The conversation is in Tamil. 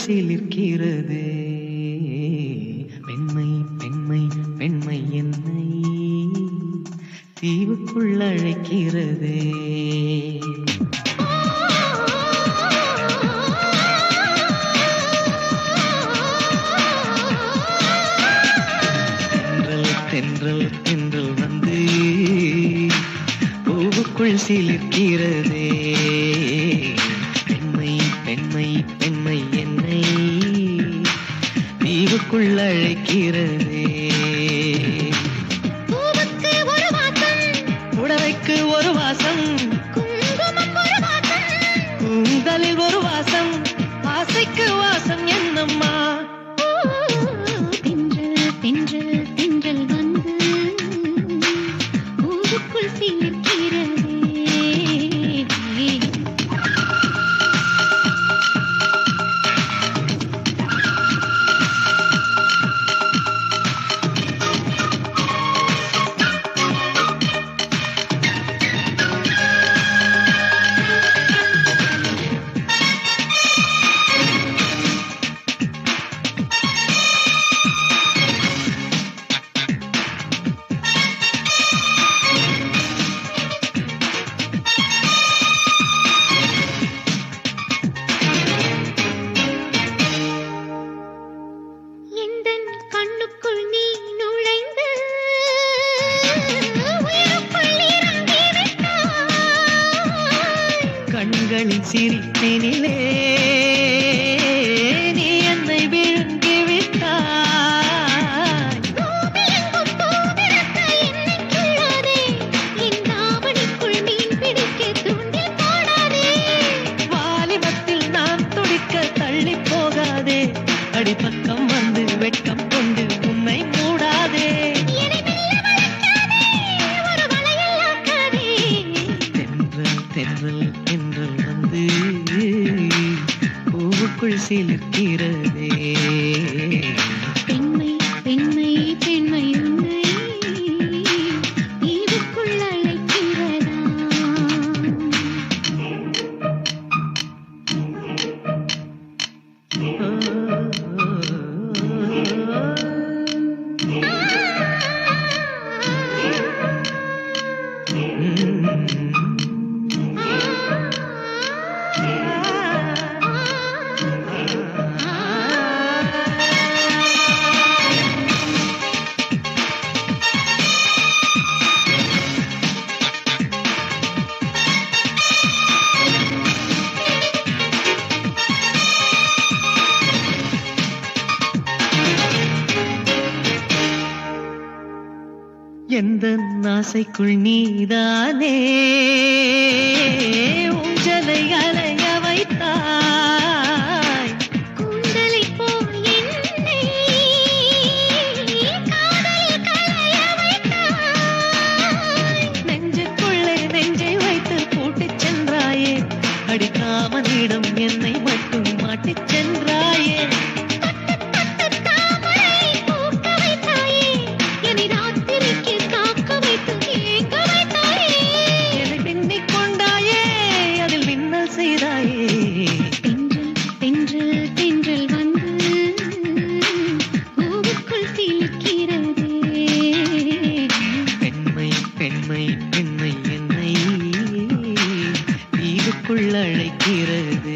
சிலிர்க்கிறது பெண்மை பெண்மை பெண்மை என்னை தீவுக்குள் அழைக்கிறது. தென்றல் தென்றல் வந்து பூவுக்குள் சிலிர்க்கிறதே பெண்மை பெண்மை பெண்மை என்னை தீவுக்குள் அழைக்கிறதே. பூவுக்கு ஒரு வாசம், புடவைக்கு ஒரு வாசம், குங்குமம் ஒரு வாசம், கூந்தலில் ஒரு வாசம், ஆசைக்கு வாசம் என்னம்மா. தென்றல் தென்றல் தென்றல் வந்து பூவுக்குள் சிலிர்க்கிறதே. கண்களின் சிரிப்பினிலே நீ என்னை விழுங்கி விட்டாய். வாலிபத்தில் நான் துடிக்க தள்ளி போகாதே, அடிப்பக்கம் வந்து வெட்கம் கொண்டு உன்னை மூடாதே. தென்றல் தென்றல் வந்து பூவுக்குள் சிலிர்க்கிறதே பெண்மை பெண்மை பெண்மை உன்னை தீவுக்குள் அழைக்கிறதா. எந்த ஆசைக்குள் நீதானே ஊஞ்சலை அலைய வைத்தாய். கூந்தலை போல் என்னை காதலில் கலைய வைத்தாய். நெஞ்சுக்குள்ளே நெஞ்சை வைத்து பூட்டிச் சென்றாயே, அடிக்காமனிடம் என்னை மட்டும் மாட்டிச் சென்றாயே. பெண்மை பெண்மை என்னை தீவுக்குள் அழைக்கிறது.